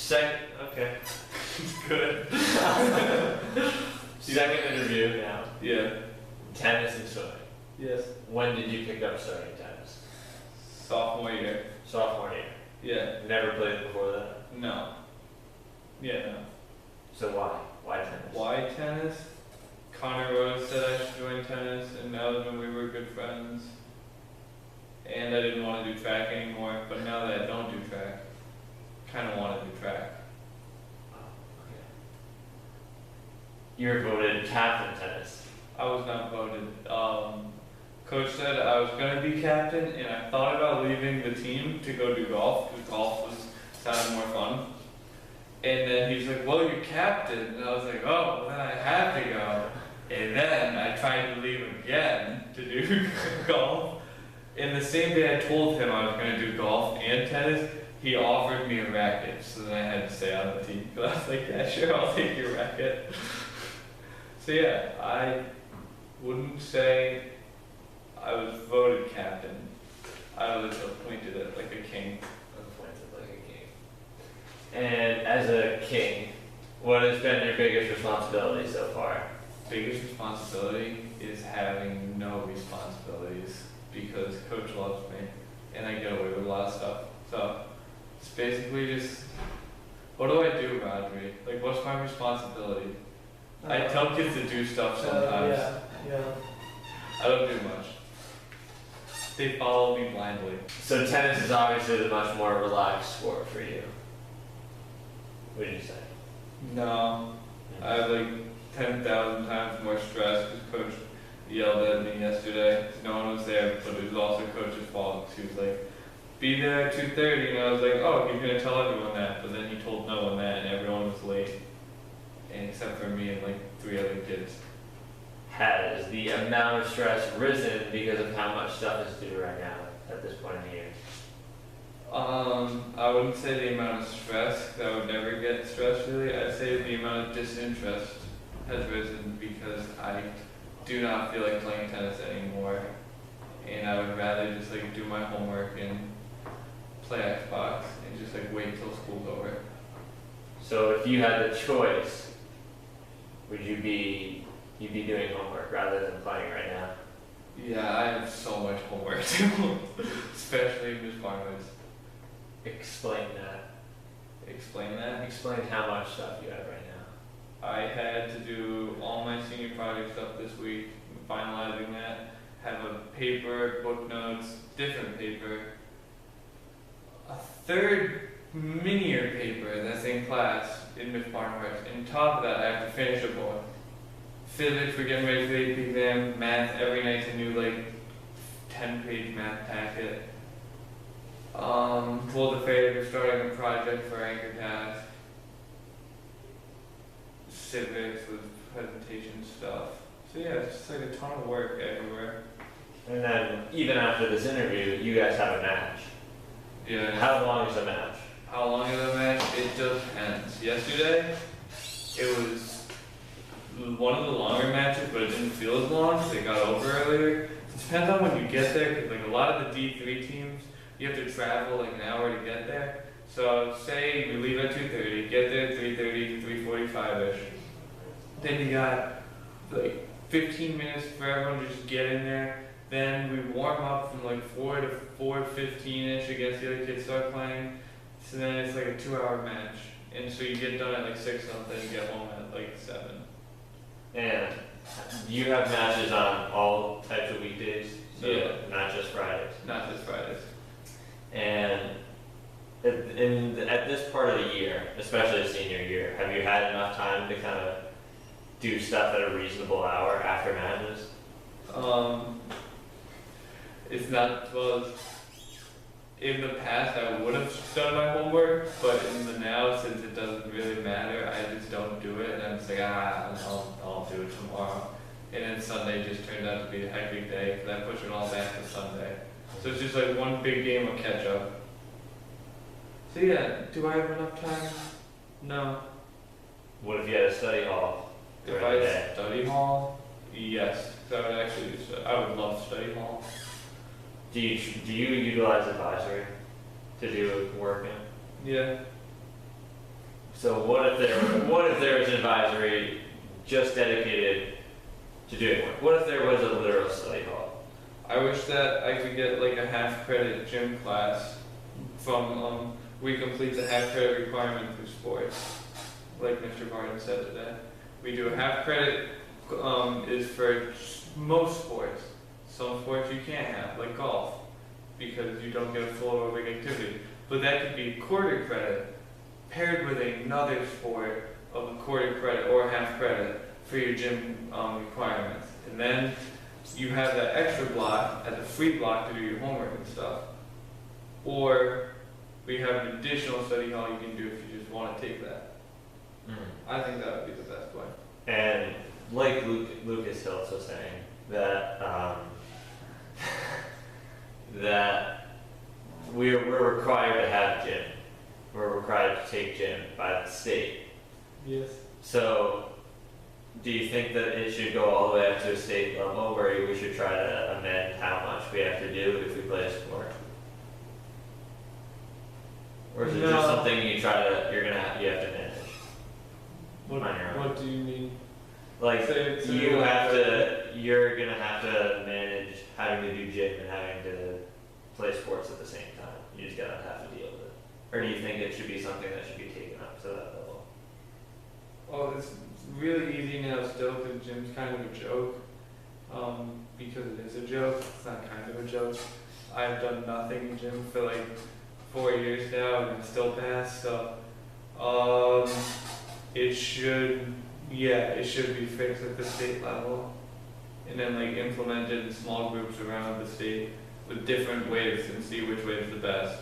Okay. Good. Second interview now. Yeah. Tennis and swimming. Yes. When did you pick up starting tennis? Sophomore year. Sophomore year. Yeah. Never played before that? No. Yeah, no. So why? Why tennis? Why tennis? Connor Rose said I should join tennis, and that was when we were good friends. And I didn't want to do track anymore, but now that I don't do track, kind of want to do track. Okay. You were voted captain tennis. I was not voted. Coach said I was going to be captain, and I thought about leaving the team to go do golf, because golf sounded more fun. And then he's like, well, you're captain. And I was like, oh, well, then I have to go. And then I tried to leave again to do golf. And the same day I told him I was going to do golf and tennis, he offered me a racket. So then I had to stay on the team. Because I was like, yeah, sure, I'll take your racket. So yeah, I wouldn't say I was voted captain. I was appointed like a king. Appointed like a king. And as a king, what has been your biggest responsibility so far? Biggest responsibility is having no responsibilities because coach loves me and I get away with a lot of stuff. So it's basically just, what do I do, Rodri? Like, what's my responsibility? I tell kids to do stuff sometimes. Yeah. I don't do much. They follow me blindly. So tennis is obviously the much more relaxed sport for you. What did you say? No, I have like 10,000 times more stress because coach yelled at me yesterday. No one was there, but it was also coach's fault. He was like, be there at 2:30, and I was like, oh, he's gonna tell everyone that. But then he told no one that, and everyone was late, and except for me and like 3 other kids. Has the amount of stress risen because of how much stuff is due right now at this point in the year? I wouldn't say the amount of stress, because I would never get stressed really. I'd say the amount of disinterest has risen because I do not feel like playing tennis anymore. And I would rather just like do my homework and play Xbox and just like wait till school's over. So if you had the choice, would you be doing homework rather than playing right now? Yeah, I have so much homework to do, especially Miss Barnwood's. Explain that. Explain that? Explain how much stuff you have right now. I had to do all my senior project stuff this week, finalizing that. Have a paper, book notes, different paper. A third minier paper that's in class in Miss Barnwood's. And on top of that, I have to finish a book. Physics, we're getting ready for the AP exam. Math, every night's a new like 10-page math packet. World Affairs, we're starting a project for Anchor Task. Civics with presentation stuff. So yeah, it's just like a ton of work everywhere. And then even after this interview, you guys have a match. Yeah. How long is a match? How long is a match? It depends. Yesterday, it was one of the longer matches, but it didn't feel as long because it got over earlier. It depends on when you get there, because like a lot of the D3 teams, you have to travel like an hour to get there. So say we leave at 2:30, get there at 3:30, 3:45ish. Then you got like 15 minutes for everyone to just get in there. Then we warm up from like 4 to 4:15ish against the other kids start playing. So then it's like a 2-hour match. And so you get done at like 6 something, you get home at like 7. And you have matches on all types of weekdays? So Yeah. Not just Fridays? Not just Fridays. And at this part of the year, especially senior year, have you had enough time to kind of do stuff at a reasonable hour after matches? It's not, well, in the past I would have done my homework, but in the now, since it doesn't really matter, I just don't do it, and I'm just like, I'll do it tomorrow. And then Sunday just turned out to be a hectic day, because I pushed it all back to Sunday. So it's just like one big game of catch up. So yeah, do I have enough time? No. What if you had a study hall If during I the had day? study hall, yes. I would actually, I would love study hall. Do you utilize advisory to do work in? Yeah. So what if there was an advisory just dedicated to doing work? What if there was a literal study hall? I wish that I could get like a half credit gym class from, we complete the half credit requirement through sports, like Mr. Barton said today. We do a half credit, is for most sports. Some sports you can't have, like golf, because you don't get a full aerobic activity. But that could be quarter credit paired with another sport of a quarter credit or half credit for your gym requirements. And then you have that extra block as a free block to do your homework and stuff. Or we have an additional study hall you can do if you just want to take that. I think that would be the best way. And like Lucas Hiltz was saying, that that we're required to have gym. We're required to take gym by the state. Yes. So, do you think that it should go all the way up to a state level where we should try to amend how much we have to do if we play a sport? Or is it No. just something you have to manage? What, On your own. what do you mean? Like, Say you're gonna have to manage having to do gym and having to play sports at the same time. You just gotta have to deal with it. Or do you think it should be something that should be taken up to that level? Oh, it's really easy now still because gym's kind of a joke. Because it is a joke. It's not kind of a joke. I've done nothing in gym for like 4 years now and I still pass. So, it should be fixed at the state level. And then like implemented in small groups around the state with different ways and see which way is the best.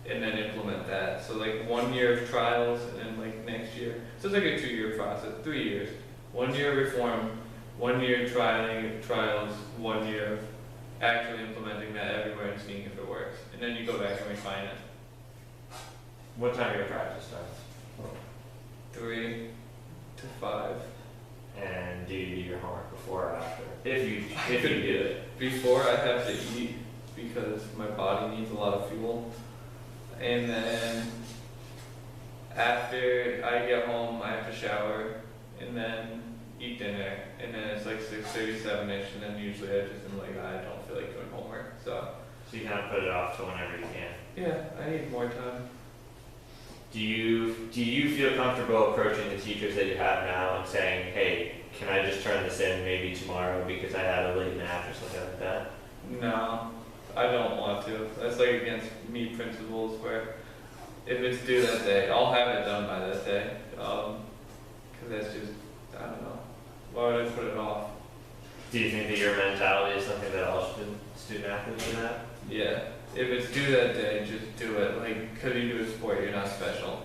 And then implement that. So like 1 year of trials and then like next year. So it's like a 2-year process, 3 years. 1 year of reform, 1 year trials, 1 year of actually implementing that everywhere and seeing if it works. And then you go back and refine it. What time your practice starts? 3 to 5. And do you do your homework before or after? If you do it. Before I have to eat because my body needs a lot of fuel. And then after I get home, I have to shower and then eat dinner. And then it's like 6:37ish, and then usually I just am like, I don't feel like doing homework. So So you kind of put it off to whenever you can. yeah, I need more time. Do you feel comfortable approaching the teachers that you have now and saying, hey, can I just turn this in maybe tomorrow because I had a late nap or something like that? No, I don't want to. That's like against me principles where if it's due that day, I'll have it done by that day. Cause that's just, I don't know. Why would I put it off? Do you think that your mentality is something that all student athletes should have? Yeah. If it's due that day, just do it. Like, cause you do a sport, you're not special.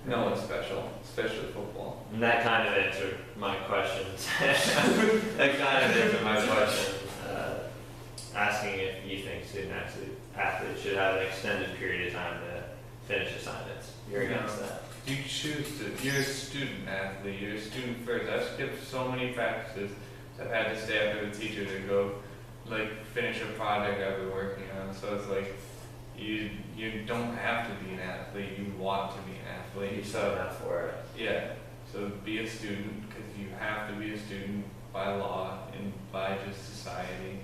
No one's special, especially football. And that kind of answered my questions. That kind of answered my question. Asking if you think student athletes should have an extended period of time to finish assignments. You're against that. You choose to. You're a student athlete. You're a student first. I've skipped so many practices. I've had to stay after the teacher to go, like, finish a project I've been working on. So it's like, you don't have to be an athlete. You want to be an athlete. You signed up for it. Yeah. So be a student because you have to be a student by law and by just society.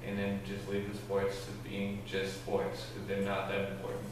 And then just leave the sports to being just sports because they're not that important.